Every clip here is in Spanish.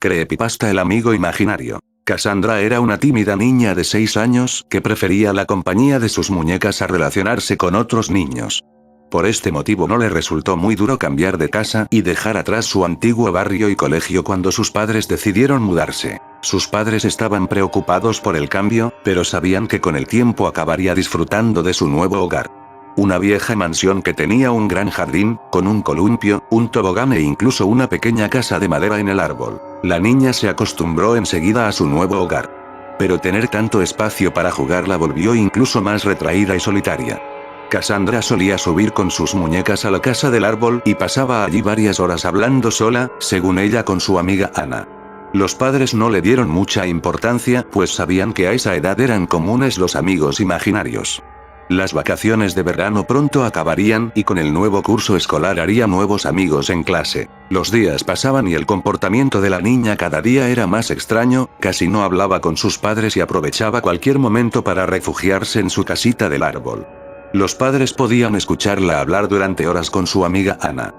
Creepypasta, el amigo imaginario. Cassandra era una tímida niña de 6 años que prefería la compañía de sus muñecas a relacionarse con otros niños. Por este motivo no le resultó muy duro cambiar de casa y dejar atrás su antiguo barrio y colegio cuando sus padres decidieron mudarse. Sus padres estaban preocupados por el cambio, pero sabían que con el tiempo acabaría disfrutando de su nuevo hogar. Una vieja mansión que tenía un gran jardín, con un columpio, un tobogán e incluso una pequeña casa de madera en el árbol. La niña se acostumbró enseguida a su nuevo hogar. Pero tener tanto espacio para jugar la volvió incluso más retraída y solitaria. Cassandra solía subir con sus muñecas a la casa del árbol y pasaba allí varias horas hablando sola, según ella, con su amiga Anna. Los padres no le dieron mucha importancia, pues sabían que a esa edad eran comunes los amigos imaginarios. Las vacaciones de verano pronto acabarían y con el nuevo curso escolar haría nuevos amigos en clase. Los días pasaban y el comportamiento de la niña cada día era más extraño, casi no hablaba con sus padres y aprovechaba cualquier momento para refugiarse en su casita del árbol. Los padres podían escucharla hablar durante horas con su amiga Anna.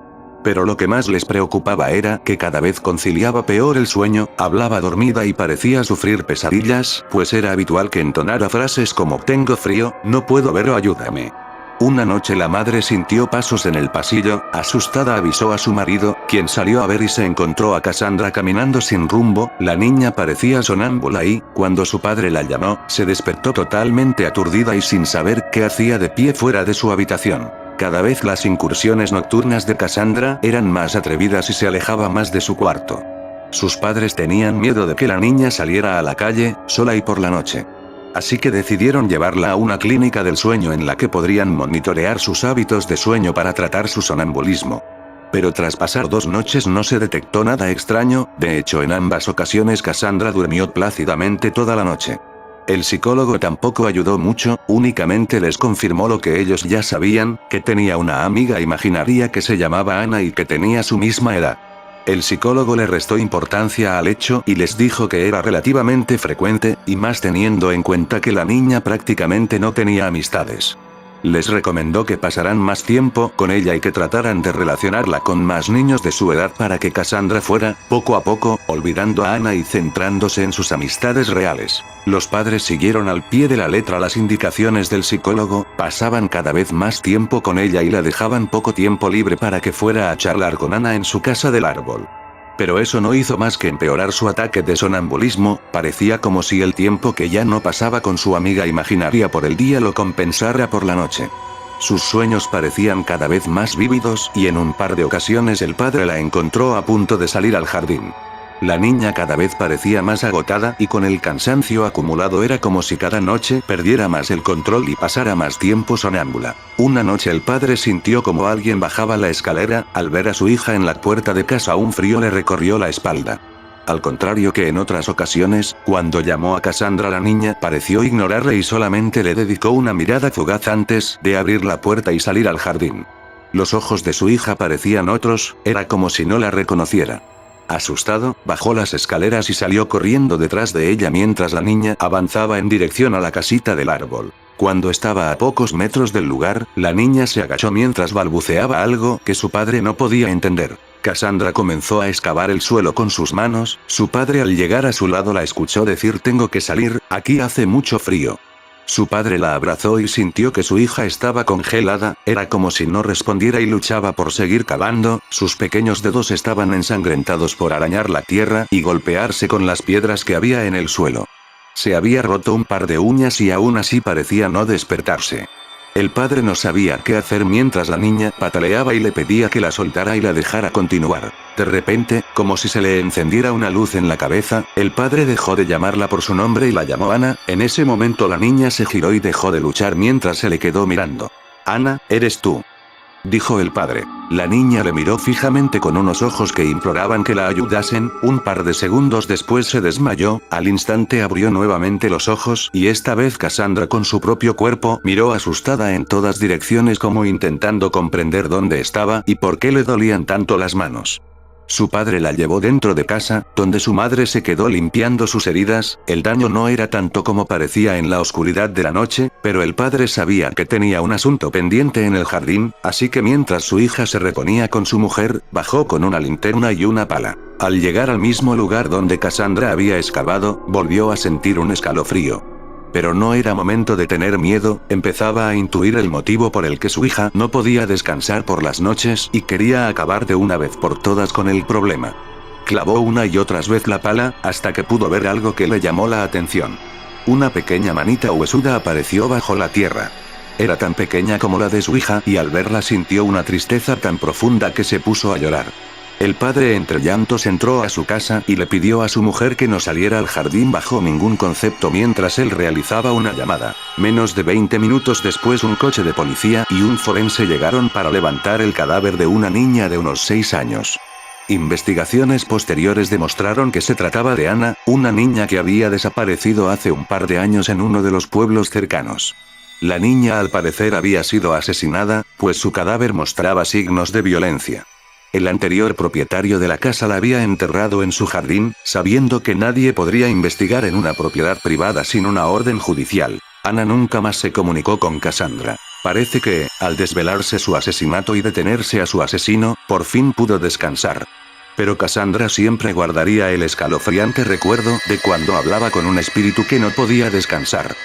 Pero lo que más les preocupaba era que cada vez conciliaba peor el sueño, hablaba dormida y parecía sufrir pesadillas, pues era habitual que entonara frases como «tengo frío, no puedo ver o ayúdame». Una noche la madre sintió pasos en el pasillo, asustada avisó a su marido, quien salió a ver y se encontró a Cassandra caminando sin rumbo. La niña parecía sonámbula y, cuando su padre la llamó, se despertó totalmente aturdida y sin saber qué hacía de pie fuera de su habitación. Cada vez las incursiones nocturnas de Cassandra eran más atrevidas y se alejaba más de su cuarto. Sus padres tenían miedo de que la niña saliera a la calle, sola y por la noche. Así que decidieron llevarla a una clínica del sueño en la que podrían monitorear sus hábitos de sueño para tratar su sonambulismo. Pero tras pasar 2 noches no se detectó nada extraño, de hecho en ambas ocasiones Cassandra durmió plácidamente toda la noche. El psicólogo tampoco ayudó mucho, únicamente les confirmó lo que ellos ya sabían, que tenía una amiga imaginaria que se llamaba Anna y que tenía su misma edad. El psicólogo le restó importancia al hecho y les dijo que era relativamente frecuente, y más teniendo en cuenta que la niña prácticamente no tenía amistades. Les recomendó que pasaran más tiempo con ella y que trataran de relacionarla con más niños de su edad para que Cassandra fuera, poco a poco, olvidando a Anna y centrándose en sus amistades reales. Los padres siguieron al pie de la letra las indicaciones del psicólogo, pasaban cada vez más tiempo con ella y la dejaban poco tiempo libre para que fuera a charlar con Anna en su casa del árbol. Pero eso no hizo más que empeorar su ataque de sonambulismo, parecía como si el tiempo que ya no pasaba con su amiga imaginaria por el día lo compensara por la noche. Sus sueños parecían cada vez más vívidos y en un par de ocasiones el padre la encontró a punto de salir al jardín. La niña cada vez parecía más agotada y con el cansancio acumulado era como si cada noche perdiera más el control y pasara más tiempo sonámbula. Una noche el padre sintió como alguien bajaba la escalera. Al ver a su hija en la puerta de casa un frío le recorrió la espalda. Al contrario que en otras ocasiones, cuando llamó a Cassandra la niña pareció ignorarle y solamente le dedicó una mirada fugaz antes de abrir la puerta y salir al jardín. Los ojos de su hija parecían otros, era como si no la reconociera. Asustado, bajó las escaleras y salió corriendo detrás de ella mientras la niña avanzaba en dirección a la casita del árbol. Cuando estaba a pocos metros del lugar, la niña se agachó mientras balbuceaba algo que su padre no podía entender. Cassandra comenzó a excavar el suelo con sus manos. Su padre al llegar a su lado la escuchó decir «tengo que salir, aquí hace mucho frío». Su padre la abrazó y sintió que su hija estaba congelada, era como si no respondiera y luchaba por seguir cavando, sus pequeños dedos estaban ensangrentados por arañar la tierra y golpearse con las piedras que había en el suelo. Se había roto un par de uñas y aún así parecía no despertarse. El padre no sabía qué hacer mientras la niña pataleaba y le pedía que la soltara y la dejara continuar. De repente, como si se le encendiera una luz en la cabeza, el padre dejó de llamarla por su nombre y la llamó Ana. En ese momento la niña se giró y dejó de luchar mientras se le quedó mirando. «Ana, eres tú», dijo el padre. La niña le miró fijamente con unos ojos que imploraban que la ayudasen. Un par de segundos después se desmayó, al instante abrió nuevamente los ojos y esta vez Cassandra con su propio cuerpo miró asustada en todas direcciones como intentando comprender dónde estaba y por qué le dolían tanto las manos. Su padre la llevó dentro de casa, donde su madre se quedó limpiando sus heridas. El daño no era tanto como parecía en la oscuridad de la noche, pero el padre sabía que tenía un asunto pendiente en el jardín, así que mientras su hija se reponía con su mujer, bajó con una linterna y una pala. Al llegar al mismo lugar donde Cassandra había excavado, volvió a sentir un escalofrío. Pero no era momento de tener miedo, empezaba a intuir el motivo por el que su hija no podía descansar por las noches y quería acabar de una vez por todas con el problema. Clavó una y otras vez la pala, hasta que pudo ver algo que le llamó la atención. Una pequeña manita huesuda apareció bajo la tierra. Era tan pequeña como la de su hija y al verla sintió una tristeza tan profunda que se puso a llorar. El padre entre llantos entró a su casa y le pidió a su mujer que no saliera al jardín bajo ningún concepto mientras él realizaba una llamada. Menos de 20 minutos después un coche de policía y un forense llegaron para levantar el cadáver de una niña de unos 6 años. Investigaciones posteriores demostraron que se trataba de Anna, una niña que había desaparecido hace un par de años en uno de los pueblos cercanos. La niña al parecer había sido asesinada, pues su cadáver mostraba signos de violencia. El anterior propietario de la casa la había enterrado en su jardín, sabiendo que nadie podría investigar en una propiedad privada sin una orden judicial. Anna nunca más se comunicó con Cassandra. Parece que, al desvelarse su asesinato y detenerse a su asesino, por fin pudo descansar. Pero Cassandra siempre guardaría el escalofriante recuerdo de cuando hablaba con un espíritu que no podía descansar.